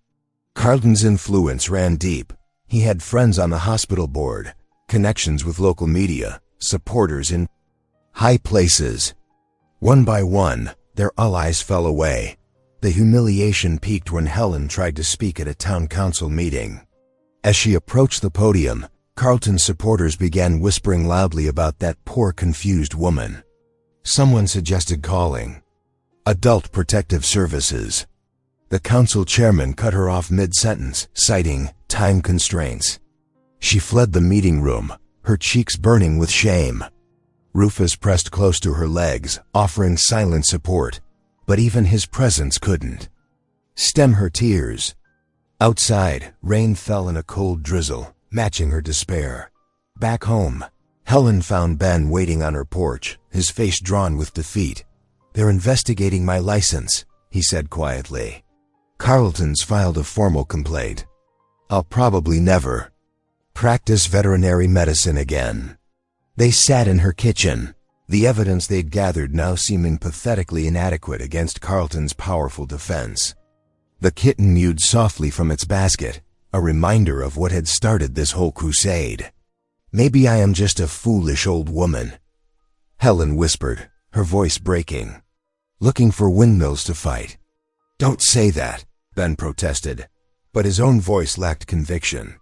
Carlton's influence ran deep. He had friends on the hospital board, connections with local media, supporters in high places. One by one, their allies fell away. The humiliation peaked when Helen tried to speak at a town council meeting. As she approached the podium, Carlton's supporters began whispering loudly about that poor, confused woman. Someone suggested calling Adult Protective Services. The council chairman cut her off mid-sentence, citing time constraints. She fled the meeting room, her cheeks burning with shame. Rufus pressed close to her legs, offering silent support, but even his presence couldn't stem her tears. Outside, rain fell in a cold drizzle, matching her despair. Back home, Helen found Ben waiting on her porch, his face drawn with defeat. "They're investigating my license," he said quietly. "Carlton's filed a formal complaint. I'll probably never practice veterinary medicine again." They sat in her kitchen, the evidence they'd gathered now seeming pathetically inadequate against Carlton's powerful defense. The kitten mewed softly from its basket, a reminder of what had started this whole crusade. "Maybe I am just a foolish old woman," Helen whispered, her voice breaking. "Looking for windmills to fight." "Don't say that," Ben protested, but his own voice lacked conviction.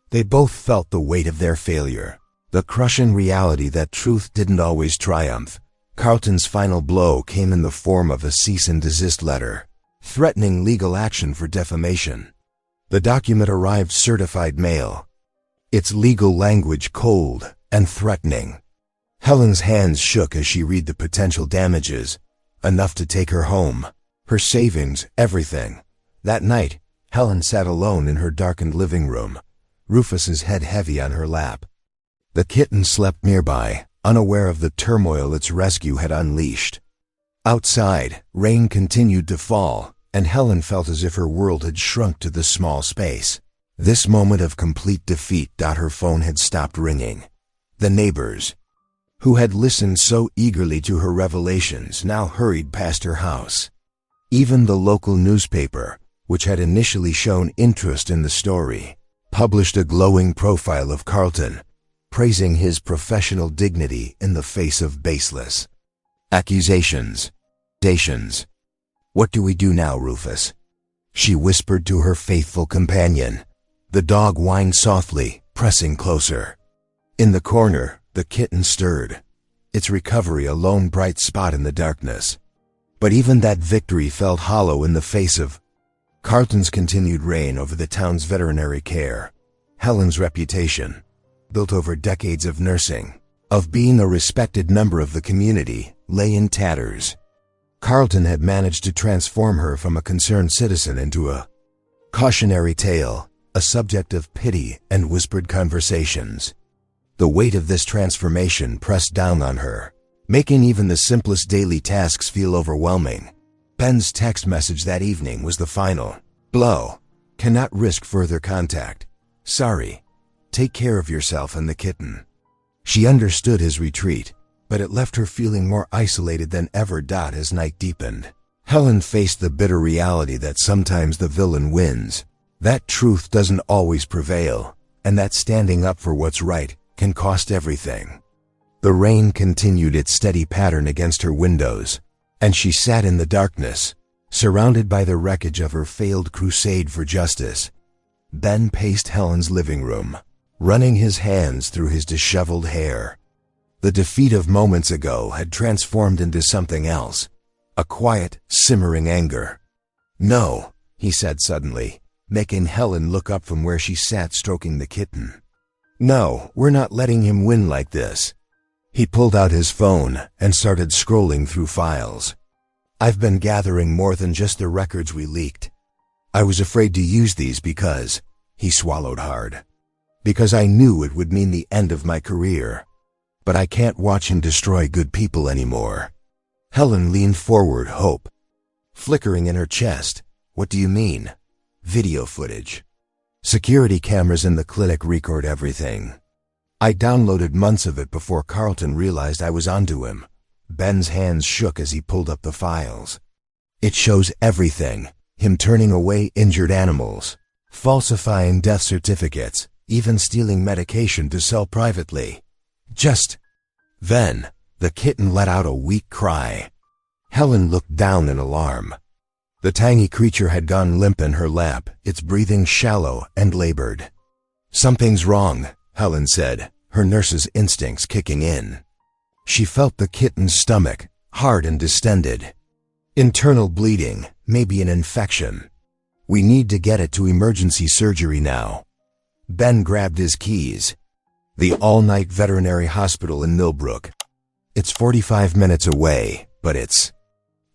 They both felt the weight of their failure, the crushing reality that truth didn't always triumph. Carlton's final blow came in the form of a cease and desist letter, threatening legal action for defamation. The document arrived certified mail, its legal language cold and threatening. Helen's hands shook as she read the potential damages, enough to take her home, her savings, everything. That night, Helen sat alone in her darkened living room, Rufus's head heavy on her lap. The kitten slept nearby, unaware of the turmoil its rescue had unleashed. Outside, rain continued to fall, and Helen felt as if her world had shrunk to the small space. This moment of complete defeat. Her phone had stopped ringing. The neighbors, who had listened so eagerly to her revelations, now hurried past her house. Even the local newspaper, which had initially shown interest in the story, published a glowing profile of Carlton, praising his professional dignity in the face of baseless accusations. "What do we do now, Rufus?" she whispered to her faithful companion. The dog whined softly, pressing closer. In the corner, the kitten stirred, its recovery a lone bright spot in the darkness. But even that victory felt hollow in the face of Carlton's continued reign over the town's veterinary care. Helen's reputation, built over decades of nursing, of being a respected member of the community, lay in tatters. Carlton had managed to transform her from a concerned citizen into a cautionary tale, a subject of pity and whispered conversations. The weight of this transformation pressed down on her, making even the simplest daily tasks feel overwhelming. Ben's text message that evening was the final blow. "Cannot risk further contact. Sorry. Take care of yourself and the kitten." She understood his retreat, but it left her feeling more isolated than ever. As night deepened, Helen faced the bitter reality that sometimes the villain wins, that truth doesn't always prevail, and that standing up for what's right can cost everything. The rain continued its steady pattern against her windows, and she sat in the darkness, surrounded by the wreckage of her failed crusade for justice. Ben paced Helen's living room, running his hands through his disheveled hair. The defeat of moments ago had transformed into something else, a quiet, simmering anger. "No," he said suddenly, making Helen look up from where she sat stroking the kitten. "No, we're not letting him win like this." He pulled out his phone and started scrolling through files. "I've been gathering more than just the records we leaked. I was afraid to use these because," he swallowed hard, "because I knew it would mean the end of my career. But I can't watch him destroy good people anymore." Helen leaned forward, hope flickering in her chest. "What do you mean?" "Video footage. Security cameras in the clinic record everything. I downloaded months of it before Carlton realized I was onto him." Ben's hands shook as he pulled up the files. "It shows everything. Him turning away injured animals, falsifying death certificates, even stealing medication to sell privately. Just..." Then, the kitten let out a weak cry. Helen looked down in alarm. The tiny creature had gone limp in her lap, its breathing shallow and labored. "Something's wrong," Helen said, her nurse's instincts kicking in. She felt the kitten's stomach, hard and distended. "Internal bleeding, maybe an infection. We need to get it to emergency surgery now." Ben grabbed his keys. "The all-night veterinary hospital in Millbrook. It's 45 minutes away, but it's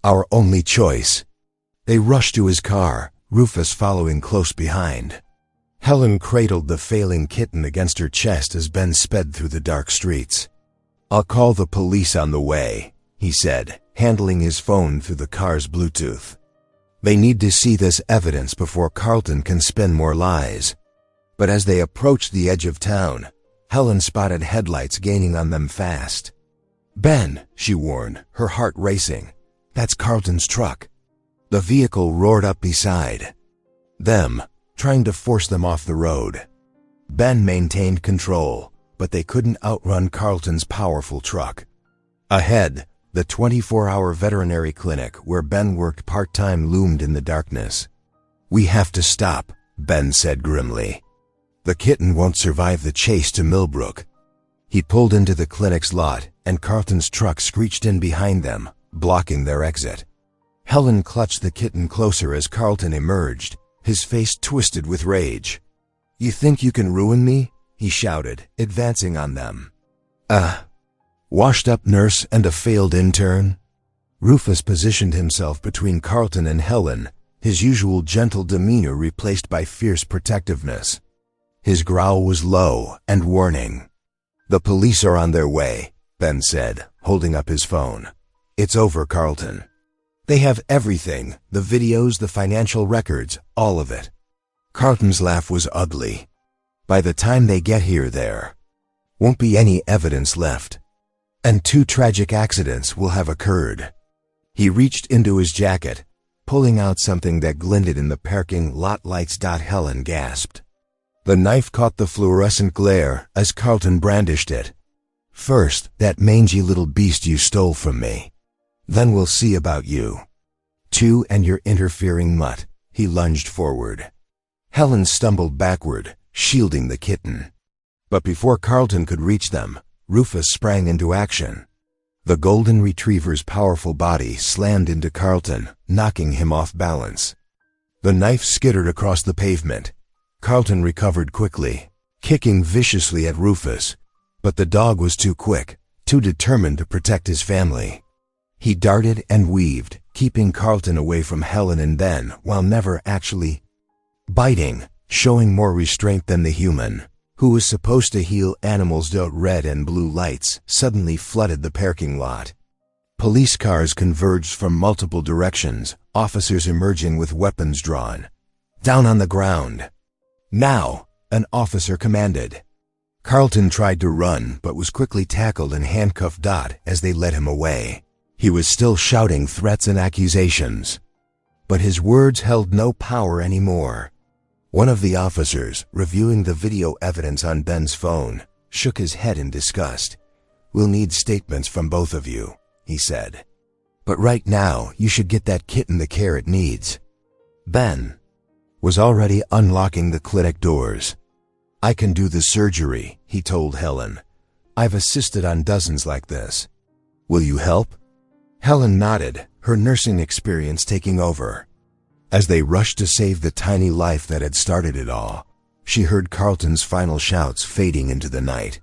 our only choice." They rushed to his car, Rufus following close behind. Helen cradled the failing kitten against her chest as Ben sped through the dark streets. "I'll call the police on the way," he said, handling his phone through the car's Bluetooth. "They need to see this evidence before Carlton can spin more lies." But as they approached the edge of town, Helen spotted headlights gaining on them fast. "Ben," she warned, her heart racing. "That's Carlton's truck." The vehicle roared up beside them, trying to force them off the road. Ben maintained control, but they couldn't outrun Carlton's powerful truck. Ahead, the 24-hour veterinary clinic where Ben worked part-time loomed in the darkness. "We have to stop," Ben said grimly. "The kitten won't survive the chase to Millbrook." He pulled into the clinic's lot, and Carlton's truck screeched in behind them, blocking their exit. Helen clutched the kitten closer as Carlton emerged, his face twisted with rage. "You think you can ruin me?" he shouted, advancing on them. Washed-up nurse and a failed intern?" Rufus positioned himself between Carlton and Helen, his usual gentle demeanor replaced by fierce protectiveness. His growl was low and warning. "The police are on their way," Ben said, holding up his phone. "It's over, Carlton. They have everything, the videos, the financial records, all of it." Carlton's laugh was ugly. "By the time they get here, there won't be any evidence left. And 2 tragic accidents will have occurred." He reached into his jacket, pulling out something that glinted in the parking lot lights. Helen gasped. The knife caught the fluorescent glare as Carlton brandished it. "First, that mangy little beast you stole from me. Then we'll see about you. 2 and your interfering mutt." He lunged forward. Helen stumbled backward, shielding the kitten. But before Carlton could reach them, Rufus sprang into action. The golden retriever's powerful body slammed into Carlton, knocking him off balance. The knife skittered across the pavement. Carlton recovered quickly, kicking viciously at Rufus, but the dog was too quick, too determined to protect his family. He darted and weaved, keeping Carlton away from Helen, and then, while never actually biting, showing more restraint than the human, who was supposed to heal animals. Red and blue lights suddenly flooded the parking lot. Police cars converged from multiple directions, officers emerging with weapons drawn. "Down on the ground." "Now," an officer commanded. Carlton tried to run, but was quickly tackled and handcuffed. As they led him away, he was still shouting threats and accusations. But his words held no power anymore. One of the officers, reviewing the video evidence on Ben's phone, shook his head in disgust. "We'll need statements from both of you," he said. "But right now, you should get that kitten the care it needs." "Ben." was already unlocking the clinic doors. "I can do the surgery," he told Helen. "I've assisted on dozens like this. Will you help?" Helen nodded, her nursing experience taking over. As they rushed to save the tiny life that had started it all, she heard Carlton's final shouts fading into the night.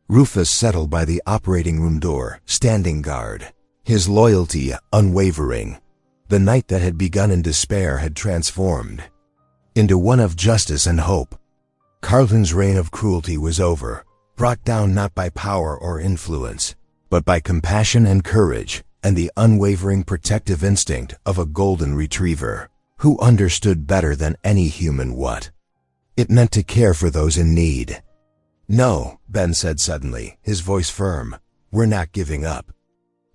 Rufus settled by the operating room door, standing guard, his loyalty unwavering. The night that had begun in despair had transformed into one of justice and hope. Carlton's reign of cruelty was over, brought down not by power or influence, but by compassion and courage and the unwavering protective instinct of a golden retriever who understood better than any human what it meant to care for those in need. "No," Ben said suddenly, his voice firm. "We're not giving up.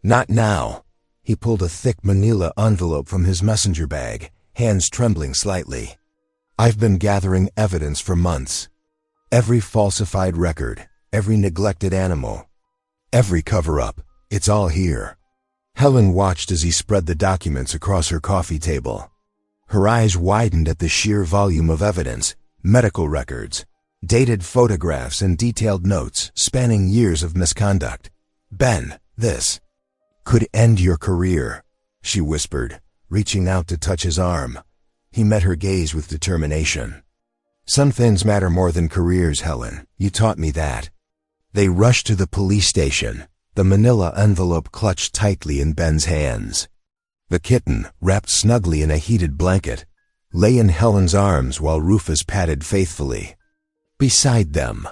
Not now." He pulled a thick manila envelope from his messenger bag, hands trembling slightly. "I've been gathering evidence for months. Every falsified record, every neglected animal, every cover-up, it's all here." Helen watched as he spread the documents across her coffee table. Her eyes widened at the sheer volume of evidence, medical records, dated photographs and detailed notes spanning years of misconduct. "Ben, this could end your career," she whispered, reaching out to touch his arm. He met her gaze with determination. "Some things matter more than careers, Helen. You taught me that." They rushed to the police station, the manila envelope clutched tightly in Ben's hands. The kitten, wrapped snugly in a heated blanket, lay in Helen's arms while Rufus patted faithfully beside them.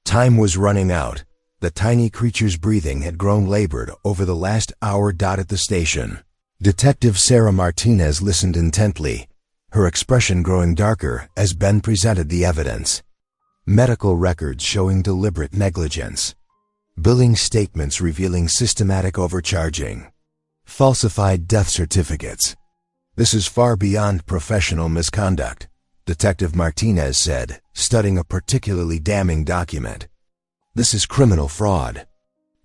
Time was running out. The tiny creature's breathing had grown labored over the last hour. At the station, Detective Sarah Martinez listened intently, her expression growing darker as Ben presented the evidence. Medical records showing deliberate negligence, billing statements revealing systematic overcharging, falsified death certificates. "This is far beyond professional misconduct," Detective Martinez said, studying a particularly damning document. "This is criminal fraud."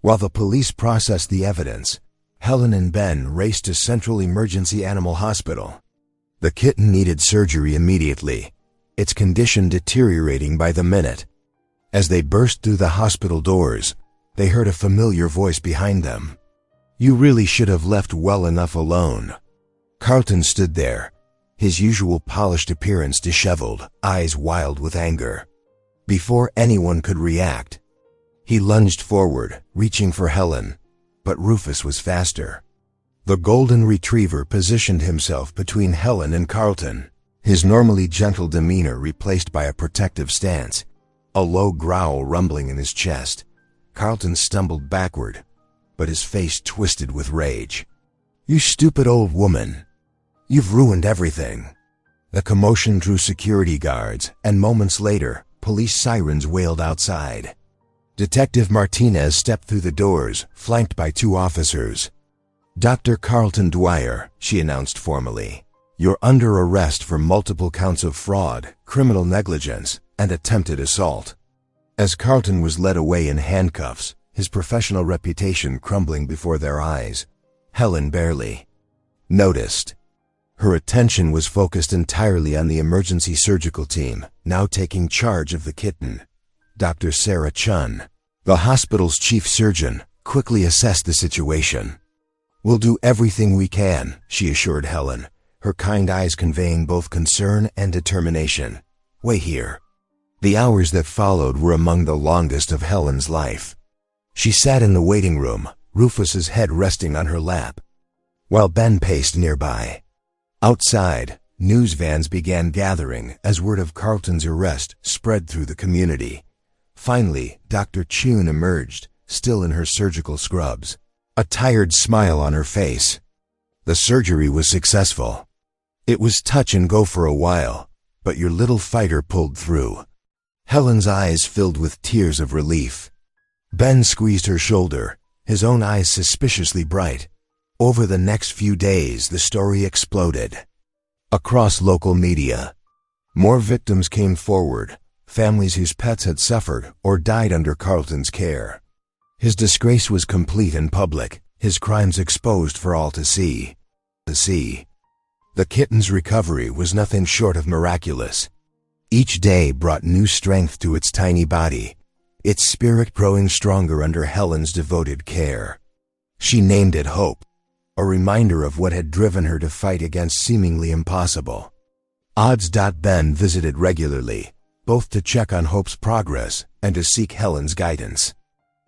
While the police processed the evidence, Helen and Ben raced to Central Emergency Animal Hospital. The kitten needed surgery immediately, its condition deteriorating by the minute. As they burst through the hospital doors, they heard a familiar voice behind them. "You really should have left well enough alone." Carlton stood there, his usual polished appearance disheveled, eyes wild with anger. Before anyone could react, he lunged forward, reaching for Helen, but Rufus was faster. The golden retriever positioned himself between Helen and Carlton, his normally gentle demeanor replaced by a protective stance, a low growl rumbling in his chest. Carlton stumbled backward, but his face twisted with rage. "You stupid old woman. You've ruined everything." The commotion drew security guards, and moments later, police sirens wailed outside. Detective Martinez stepped through the doors, flanked by two officers. "Dr. Carlton Dwyer," she announced formally. "You're under arrest for multiple counts of fraud, criminal negligence, and attempted assault." As Carlton was led away in handcuffs, his professional reputation crumbling before their eyes, Helen barely noticed. Her attention was focused entirely on the emergency surgical team, now taking charge of the kitten. Dr. Sarah Chun, the hospital's chief surgeon, quickly assessed the situation. "We'll do everything we can," she assured Helen, her kind eyes conveying both concern and determination. "Wait here." The hours that followed were among the longest of Helen's life. She sat in the waiting room, Rufus's head resting on her lap, while Ben paced nearby. Outside, news vans began gathering as word of Carlton's arrest spread through the community. Finally, Dr. Chun emerged, still in her surgical scrubs, a tired smile on her face. "The surgery was successful. It was touch and go for a while, but your little fighter pulled through." Helen's eyes filled with tears of relief. Ben squeezed her shoulder, his own eyes suspiciously bright. Over the next few days, the story exploded. Across local media, more victims came forward, families whose pets had suffered or died under Carlton's care. His disgrace was complete and public, his crimes exposed for all to see. The kitten's recovery was nothing short of miraculous. Each day brought new strength to its tiny body, its spirit growing stronger under Helen's devoted care. She named it Hope, a reminder of what had driven her to fight against seemingly impossible odds. Ben visited regularly, both to check on Hope's progress and to seek Helen's guidance.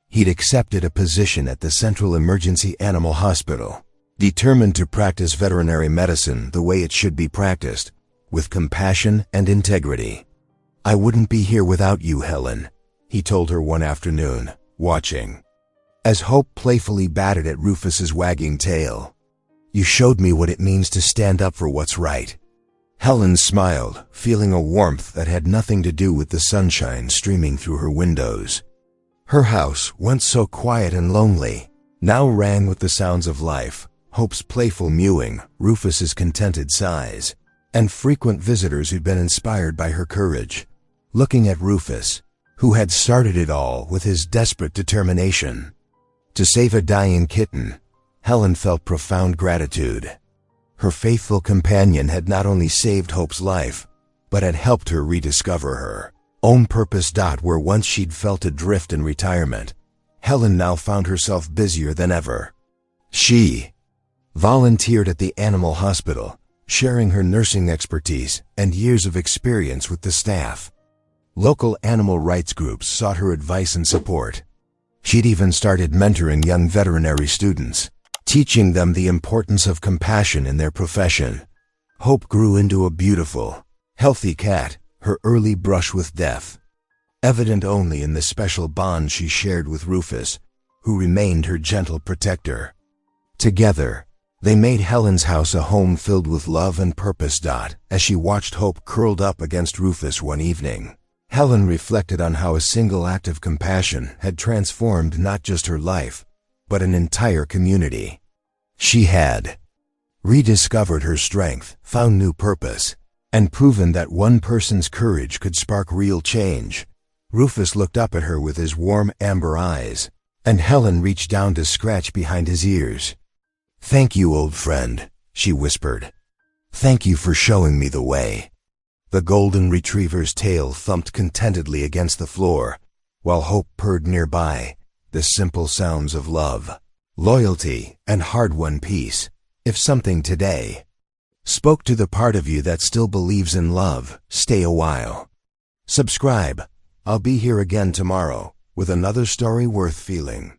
He'd accepted a position at the Central Emergency Animal Hospital, determined to practice veterinary medicine the way it should be practiced, with compassion and integrity. "I wouldn't be here without you, Helen," he told her one afternoon, watching as Hope playfully batted at Rufus's wagging tail. "You showed me what it means to stand up for what's right." Helen smiled, feeling a warmth that had nothing to do with the sunshine streaming through her windows. Her house, once so quiet and lonely, now rang with the sounds of life: Hope's playful mewing, Rufus's contented sighs, and frequent visitors who'd been inspired by her courage. Looking at Rufus, who had started it all with his desperate determination to save a dying kitten, Helen felt profound gratitude. Her faithful companion had not only saved Hope's life, but had helped her rediscover her own purpose. Where once she'd felt adrift in retirement, Helen now found herself busier than ever. She volunteered at the animal hospital, sharing her nursing expertise and years of experience with the staff. Local animal rights groups sought her advice and support. She'd even started mentoring young veterinary students, teaching them the importance of compassion in their profession. Hope grew into a beautiful, healthy cat, her early brush with death evident only in the special bond she shared with Rufus, who remained her gentle protector. Together, they made Helen's house a home filled with love and purpose. As she watched Hope curled up against Rufus one evening, Helen reflected on how a single act of compassion had transformed not just her life, but an entire community. She had rediscovered her strength, found new purpose, and proven that one person's courage could spark real change. Rufus looked up at her with his warm amber eyes, and Helen reached down to scratch behind his ears. "Thank you, old friend," she whispered. "Thank you for showing me the way." The golden retriever's tail thumped contentedly against the floor, while Hope purred nearby, the simple sounds of love, loyalty, and hard-won peace. If something today spoke to the part of you that still believes in love, stay a while. Subscribe. I'll be here again tomorrow with another story worth feeling.